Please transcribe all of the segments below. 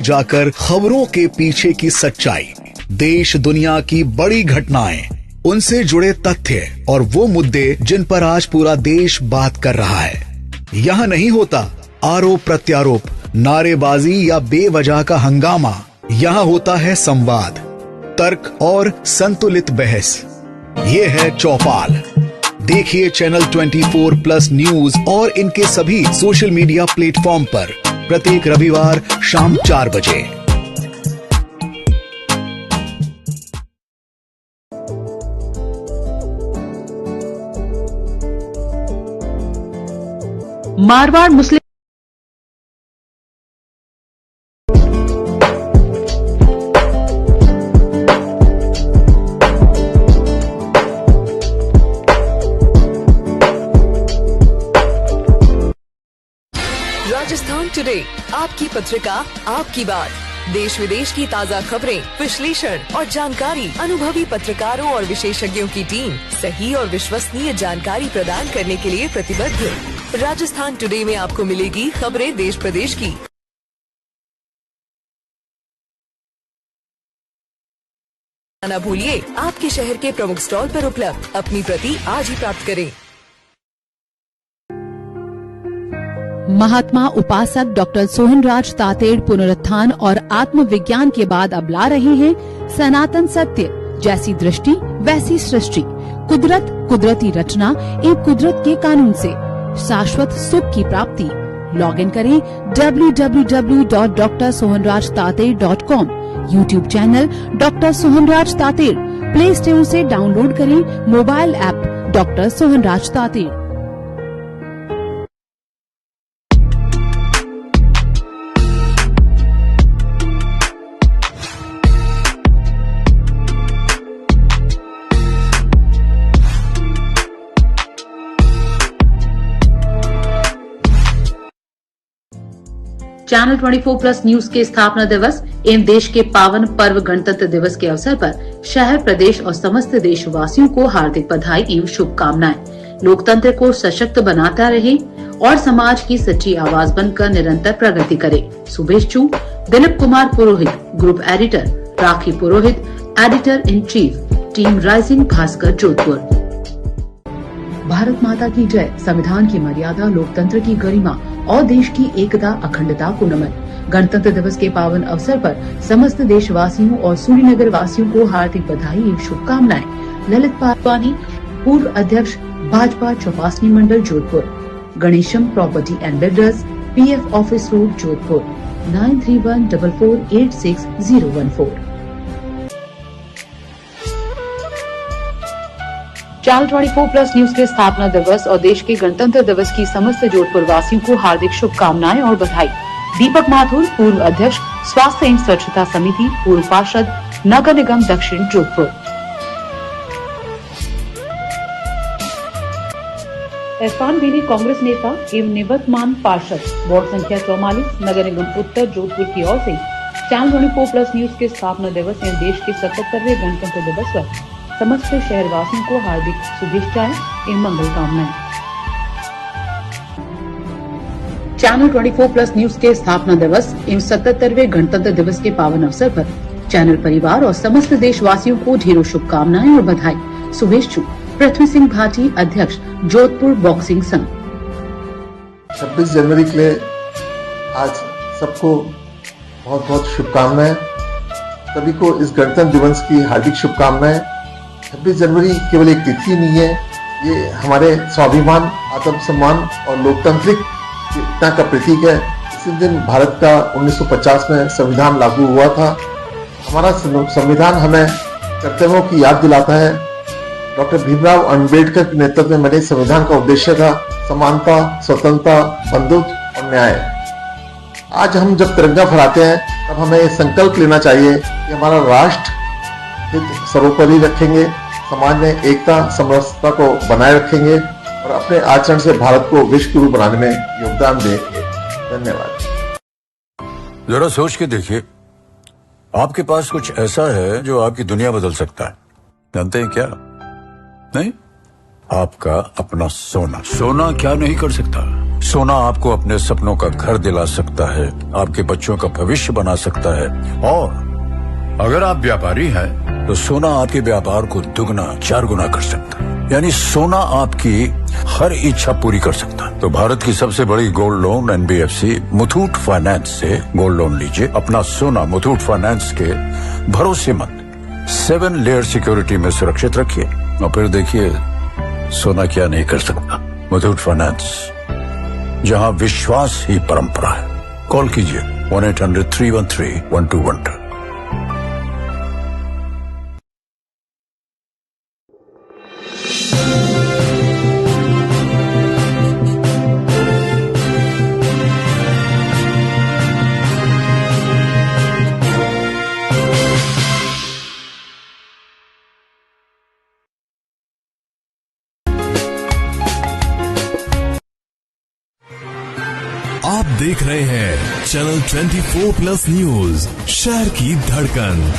जाकर खबरों के पीछे की सच्चाई, देश दुनिया की बड़ी घटनाएं, उनसे जुड़े तथ्य और वो मुद्दे जिन पर आज पूरा देश बात कर रहा है। यहाँ नहीं होता आरोप प्रत्यारोप, नारेबाजी या बेवजह का हंगामा। यहाँ होता है संवाद, तर्क और संतुलित बहस। ये है चौपाल। देखिए चैनल 24+ न्यूज और इनके सभी सोशल मीडिया प्लेटफॉर्म पर प्रत्येक रविवार शाम 4 बजे। मारवाड़ मुस्लिम राजस्थान टुडे, आपकी पत्रिका, आपकी बात। देश विदेश की ताज़ा खबरें, विश्लेषण और जानकारी अनुभवी पत्रकारों और विशेषज्ञों की टीम सही और विश्वसनीय जानकारी प्रदान करने के लिए प्रतिबद्ध। राजस्थान टुडे में आपको मिलेगी खबरें देश प्रदेश की। ना भूलिए, आपके शहर के प्रमुख स्टॉल पर उपलब्ध। अपनी प्रति आज ही प्राप्त करें। महात्मा उपासक डॉक्टर सोहनराज तातेड़ पुनरुत्थान और आत्मविज्ञान के बाद अब ला रहे हैं सनातन सत्य, जैसी दृष्टि वैसी सृष्टि, कुदरत कुदरती रचना एक कुदरत के कानून से शाश्वत सुख की प्राप्ति। लॉग इन करें www.drsohanrajtated.com, YouTube channel doctor Sohanraj Tated, play store से डाउनलोड करें mobile app doctor Sohanraj Tated. Channel 24+ news के स्थापना दिवस एवं देश के पावन पर्व गणतंत्र दिवस के अवसर पर शहर, प्रदेश और समस्त देशवासियों को हार्दिक बधाई एवं शुभकामनाएं। लोकतंत्र को सशक्त बनाता रहे और समाज की सच्ची आवाज बनकर निरंतर प्रगति करे। सुबेश चू, Dilip Kumar Purohit, group editor, Rakhi Purohit, editor in chief, team rising Bhaskar, Jodhpur. Bharat माता की जय। संविधान की मर्यादा, लोकतंत्र की गरिमा और देश की एकता अखंडता को नमन। गणतंत्र दिवस के पावन अवसर पर समस्त देशवासियों और सूर्यनगर वासियों को हार्दिक बधाई एवं शुभकामनाएं। ललित पासवानी, पूर्व अध्यक्ष भाजपा चौपासनी मंडल, Jodhpur. Ganesham property and builders, PF office road, Jodhpur. 9314486014। Channel 24+ news के स्थापना दिवस और देश के गणतंत्र दिवस की समस्त जोधपुर वासियों को हार्दिक शुभकामनाएं और बधाई। दीपक माथुर, पूर्व अध्यक्ष स्वास्थ्य एवं स्वच्छता समिति, पूर्व पार्षद, नगर निगम दक्षिण, जोधपुर। इरफान बेली, कांग्रेस नेता एवं निवर्तमान पार्षद, वार्ड संख्या 44, नगर निगम उत्तर, जोधपुर की ओर से चैनल 24+ न्यूज के स्थापना दिवस एवं देश के 77वें गणतंत्र दिवस पर समस्त शहरवासियों को हार्दिक शुभेच्छाएं एवं मंगल कामनाएं। चैनल 24+ न्यूज के स्थापना दिवस एवं 77वें गणतंत्र दिवस के पावन अवसर पर चैनल परिवार और समस्त देशवासियों को ढेरों शुभकामनाएं और बधाई। सुबेश चू, पृथ्वी सिंह भाटी, अध्यक्ष, जोधपुर बॉक्सिंग संघ। 26 जनवरी के लिए आज सबको बहुत बहुत शुभकामनाएं। सभी को इस गणतंत्र दिवस की हार्दिक शुभकामनाएं। 26 जनवरी केवल एक तिथि नहीं है, ये हमारे स्वाभिमान, आत्मसम्मान और लोकतांत्रिक एकता का प्रतीक है। इसी दिन भारत का 1950 में संविधान लागू हुआ था। हमारा संविधान हमें कर्तव्यों की याद दिलाता है। डॉक्टर भीमराव अंबेडकर के नेतृत्व में बने संविधान का उद्देश्य था समानता, स्वतंत्रता, बंधुत्व और न्याय। आज हम जब तिरंगा फहराते हैं तब हमें ये संकल्प लेना चाहिए कि हमारा राष्ट्र हित सर्वोपरि रखेंगे, समाज में एकता समरसता को बनाए रखेंगे और अपने आचरण से भारत को विश्व गुरु बनाने में योगदान देंगे। धन्यवाद। जरा सोच के देखिए, आपके पास कुछ ऐसा है जो आपकी दुनिया बदल सकता है। जानते हैं क्या? नहीं? आपका अपना सोना। सोना क्या नहीं कर सकता? सोना आपको अपने सपनों का घर दिला सकता है, आपके बच्चों का भविष्य बना सकता है, और अगर आप व्यापारी हैं तो सोना आपके व्यापार को दुगना 4 गुना कर सकता है। यानी सोना आपकी हर इच्छा पूरी कर सकता है। तो भारत की सबसे बड़ी gold loan NBFC Muthoot finance से गोल्ड लोन लीजिए। अपना सोना मुथूट फाइनेंस के भरोसेमंद 7 लेयर सिक्योरिटी में सुरक्षित रखिए और फिर देखिए सोना क्या नहीं कर सकता। मुथूट फाइनेंस, जहां विश्वास ही परंपरा है। कॉल कीजिए 1-800-313-1212। आप देख रहे हैं चैनल 24+ न्यूज, शहर की धड़कन।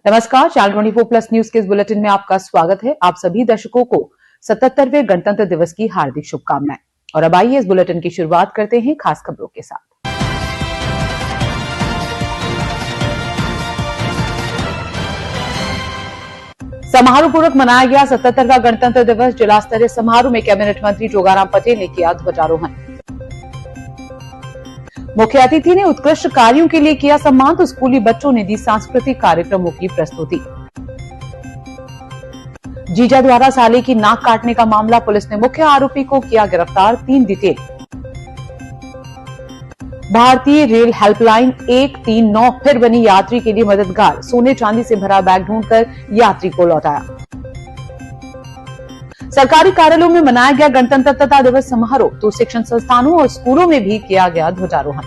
नमस्कार, चैनल 24+ न्यूज के इस बुलेटिन में आपका स्वागत है। आप सभी दर्शकों को 77वें गणतंत्र दिवस की हार्दिक शुभकामनाएं। और अब आइए इस बुलेटिन की शुरुआत करते हैं खास खबरों के साथ। समारोह पूर्वक मनाया गया 77वां गणतंत्र दिवस। जिला स्तरीय समारोह में कैबिनेट मंत्री जोगाराम पटेल ने किया ध्वजारोहण। मुख्य अतिथि ने उत्कृष्ट कार्यों के लिए किया सम्मान, तो स्कूली बच्चों ने दी सांस्कृतिक कार्यक्रमों की प्रस्तुति। जीजा द्वारा साले की नाक काटने का मामला, पुलिस ने मुख्य आरोपी को किया गिरफ्तार, 3 डिटेल। भारतीय रेल हेल्पलाइन 139 फिर बनी यात्री के लिए मददगार, सोने चांदी से भरा बैग ढूंढकर यात्री को लौटाया। सरकारी कार्यालयों में मनाया गया गणतंत्रता दिवस समारोह, तो शिक्षण संस्थानों और स्कूलों में भी किया गया ध्वजारोहण।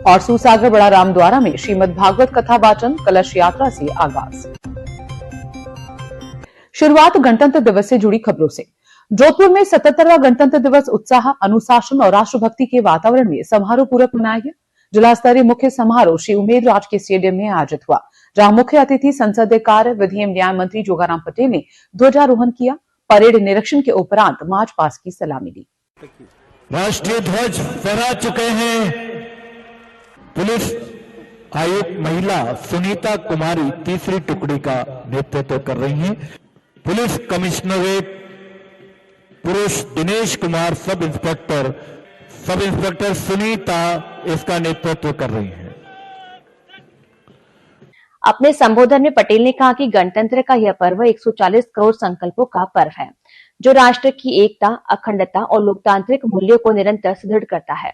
और सूसागर बड़ा रामद्वारा में श्रीमद् भागवत कथा वाचन, कलश यात्रा से आगाज। शुरुआत गणतंत्र दिवस से जुड़ी खबरों से। जोधपुर में 77वां गणतंत्र दिवस उत्साह, अनुशासन और राष्ट्रभक्ति के वातावरण में समारोह पूर्वक मनाया गया। जिला स्तरीय मुख्य समारोह श्री उमेद राज के स्टेडियम में आयोजित हुआ, जहां मुख्य अतिथि संसदीय कार्य, विधि एवं न्याय मंत्री जोगाराम पटेल ने ध्वजारोहण किया। परेड निरीक्षण के उपरांत मार्च पास्ट की सलामी ली। राष्ट्रीय ध्वज फहरा चुके हैं पुलिस आयुक्त महिला सुनीता कुमारी, तीसरी टुकड़ी का नेतृत्व कर रही हैं। पुलिस कमिश्नरेट पुरुष दिनेश कुमार, सब इंस्पेक्टर सुनीता इसका नेतृत्व कर रही हैं। अपने संबोधन में पटेल ने कहा कि गणतंत्र का यह पर्व 140 करोड़ संकल्पों का पर्व है, जो राष्ट्र की एकता, अखंडता और लोकतांत्रिक मूल्यों को निरंतर सुदृढ़ करता है।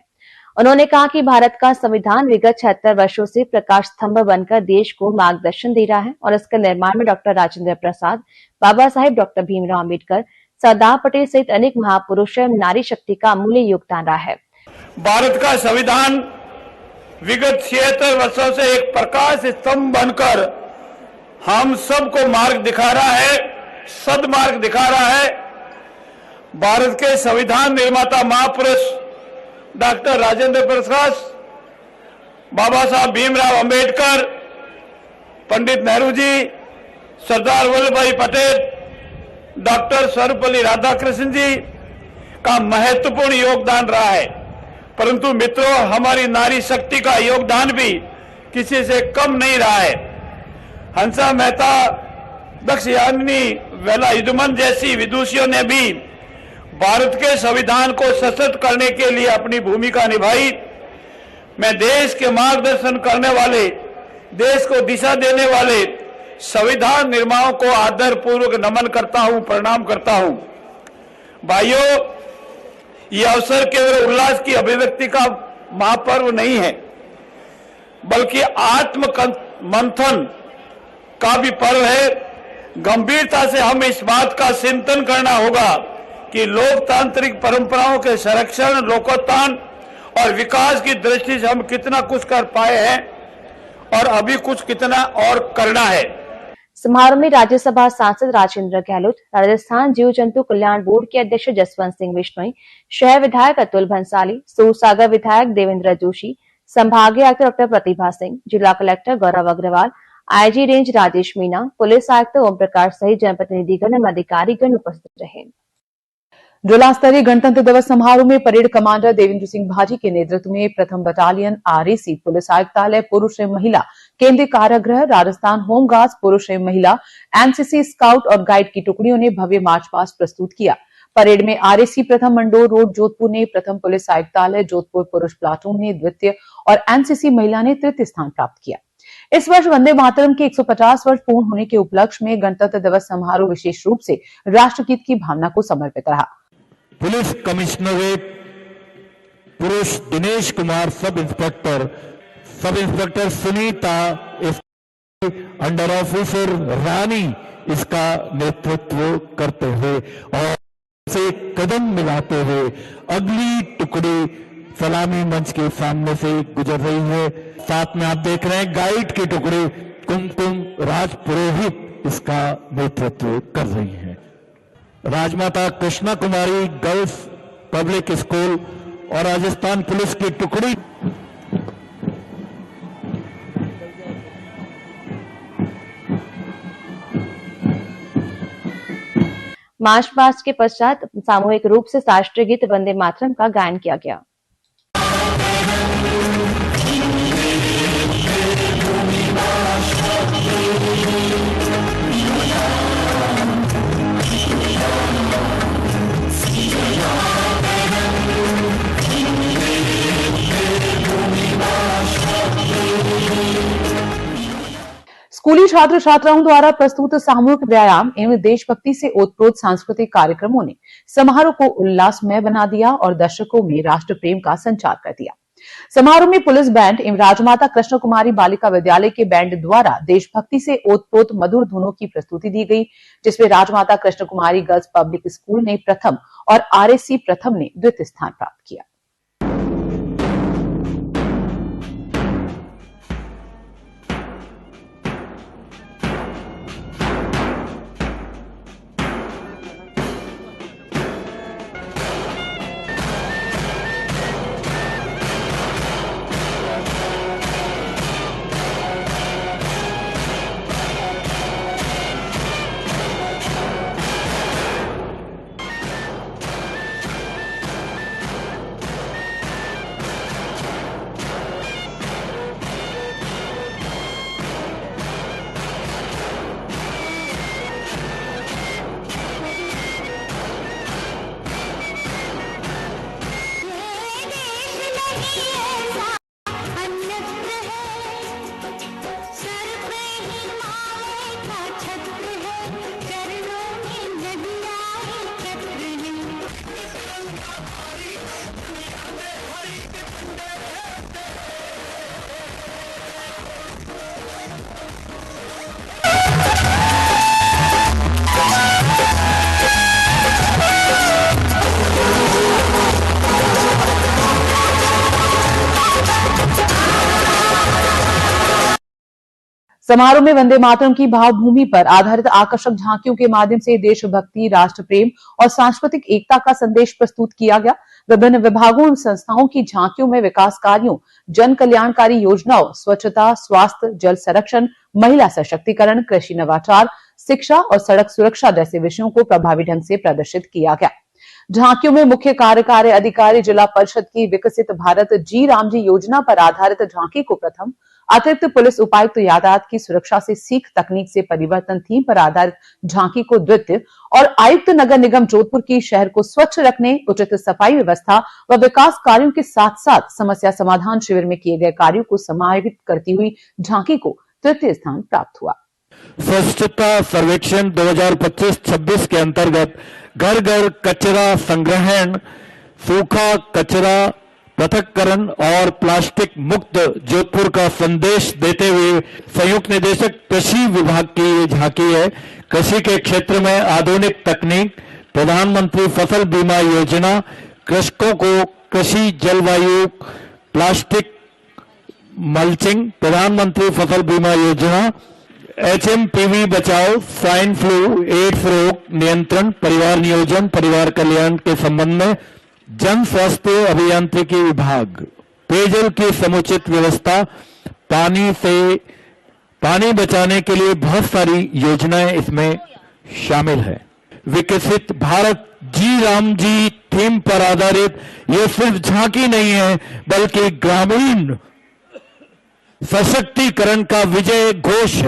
उन्होंने कहा कि भारत का संविधान विगत 76 वर्षों से प्रकाश स्तंभ बनकर देश को मार्गदर्शन दे रहा है और इसके निर्माण में डॉक्टर राजेंद्र प्रसाद, बाबा साहेब डॉक्टर भीमराव अम्बेडकर, सरदार पटेल सहित अनेक महापुरुषों एवं नारी शक्ति का अमूल्य योगदान रहा है। भारत का संविधान विगत 76 वर्षों से एक प्रकाश स्तंभ बनकर हम सबको मार्ग दिखा रहा है, सदमार्ग दिखा रहा है। भारत के संविधान निर्माता महापुरुष डॉक्टर राजेंद्र प्रसाद, बाबा साहब भीमराव अंबेडकर, पंडित नेहरू जी, सरदार वल्लभ भाई पटेल, डॉक्टर सर्वपल्ली राधाकृष्ण जी का महत्वपूर्ण योगदान रहा है। परंतु मित्रों, हमारी नारी शक्ति का योगदान भी किसी से कम नहीं रहा है। हंसा मेहता, दक्षयामिनी, वेला युद्धमन जैसी विदुषियों ने भी भारत के संविधान को सशक्त करने के लिए अपनी भूमिका निभाई। मैं देश के मार्गदर्शन करने वाले, देश को दिशा देने वाले संविधान निर्माताओं को आदर पूर्वक नमन करता हूं, प्रणाम करता हूं। भाइयों, ये अवसर केवल उल्लास की अभिव्यक्ति का महापर्व नहीं है, बल्कि आत्म मंथन का भी पर्व है। गंभीरता से हम इस बात का चिंतन करना होगा कि लोकतांत्रिक परंपराओं के संरक्षण, लोकोत्थान और विकास की दृष्टि से हम कितना कुछ कर पाए हैं और अभी कुछ कितना और करना है। समारोह में राज्यसभा सांसद राजेंद्र गहलोत, राजस्थान जीव जंतु कल्याण बोर्ड के अध्यक्ष जसवंत सिंह बिश्नोई, शहर विधायक अतुल भंसाली, सूरसागर विधायक देवेंद्र जोशी, संभागीय आयुक्त डॉक्टर प्रतिभा सिंह, जिला collector Gaurav Agarwal, IG range Rajesh Meena, police आयुक्त ओम प्रकाश सहित जनप्रतिनिधिगण एवं अधिकारीगण उपस्थित रहे। जिला स्तरीय गणतंत्र दिवस समारोह में परेड कमांडर देवेंद्र सिंह भाजी के नेतृत्व में प्रथम बटालियन आरएसी, पुलिस आयुक्तालय पुरुष एवं महिला, केंद्रीय कारागृह, राजस्थान होमगार्ड्स पुरुष एवं महिला, एनसीसी, स्काउट और गाइड की टुकड़ियों ने भव्य मार्च पास्ट प्रस्तुत किया। परेड में आरएसी प्रथम मंडोर रोड जोधपुर ने प्रथम, पुलिस आयुक्तालय जोधपुर पुरुष प्लाटून ने द्वितीय और एनसीसी महिला ने तृतीय स्थान प्राप्त किया। इस वर्ष वंदे मातरम के 150 वर्ष पूर्ण होने के उपलक्ष्य में गणतंत्र दिवस समारोह विशेष रूप से राष्ट्रगीत की भावना को समर्पित रहा। पुलिस कमिश्नरेट पुरुष Dinesh Kumar, sub inspector Sunita, under officer Rani इसका नेतृत्व करते हुए और से कदम मिलाते हुए अगली टुकड़ी सलामी मंच के सामने से गुजर रही है। साथ में आप देख रहे हैं गाइड की टुकड़ी कुमकुम राज पुरोहित इसका नेतृत्व कर रही है। राजमाता Krishna Kumari girls public school और राजस्थान पुलिस की टुकड़ी मार्च पास्ट के पश्चात सामूहिक रूप से राष्ट्रीय गीत वंदे मातरम का गायन किया गया। स्कूली छात्र छात्राओं द्वारा प्रस्तुत सामूहिक व्यायाम एवं देशभक्ति से ओतप्रोत सांस्कृतिक कार्यक्रमों ने समारोह को उल्लासमय बना दिया और दर्शकों में राष्ट्र प्रेम का संचार कर दिया। समारोह में पुलिस बैंड एवं राजमाता कृष्ण कुमारी बालिका विद्यालय के बैंड द्वारा देशभक्ति से ओतप्रोत मधुर धुनों की प्रस्तुति दी गई, जिसमें राजमाता कृष्ण कुमारी गर्ल्स पब्लिक स्कूल ने प्रथम और आरएसी प्रथम ने द्वितीय स्थान प्राप्त किया। समारोह में वंदे मातरम की भावभूमि पर आधारित आकर्षक झांकियों के माध्यम से देशभक्ति, राष्ट्र प्रेम और सांस्कृतिक एकता का संदेश प्रस्तुत किया गया। विभिन्न विभागों और संस्थाओं की झांकियों में विकास कार्यों, जन कल्याणकारी योजनाओं, स्वच्छता, स्वास्थ्य, जल संरक्षण, महिला सशक्तिकरण, कृषि नवाचार, शिक्षा और सड़क सुरक्षा जैसे विषयों को प्रभावी ढंग से प्रदर्शित किया गया। झांकियों में मुख्य कार्यकारी अधिकारी जिला परिषद की विकसित भारत जी रामजी योजना पर आधारित झांकी को प्रथम, अतिरिक्त पुलिस उपायुक्त यातायात की सुरक्षा से सीख तकनीक से परिवर्तन थीम पर आधारित झांकी को द्वितीय और आयुक्त नगर निगम जोधपुर की शहर को स्वच्छ रखने, उचित सफाई व्यवस्था व विकास कार्यों के साथ साथ समस्या समाधान शिविर में किए गए कार्यों को समाहित करती हुई झांकी को तृतीय स्थान प्राप्त हुआ। स्वच्छता सर्वेक्षण 2025-26 के अंतर्गत घर घर कचरा संग्रहण, सूखा कचरा पृथक्करण और प्लास्टिक मुक्त जोधपुर का संदेश देते हुए संयुक्त निदेशक कृषि विभाग की ये झांकी है। कृषि के क्षेत्र में आधुनिक तकनीक, प्रधानमंत्री फसल बीमा योजना, कृषकों को कृषि जलवायु, प्लास्टिक मल्चिंग, प्रधानमंत्री फसल बीमा योजना, HMPV बचाओ, स्वाइन फ्लू, एड्स रोग नियंत्रण, परिवार नियोजन, परिवार कल्याण के संबंध में जन स्वास्थ्य अभियांत्रिकी विभाग, पेयजल की समुचित व्यवस्था, पानी बचाने के लिए बहुत सारी योजनाएं इसमें शामिल है। विकसित भारत जी राम जी थीम पर आधारित यह सिर्फ झांकी नहीं है, बल्कि ग्रामीण सशक्तिकरण का विजय घोष है।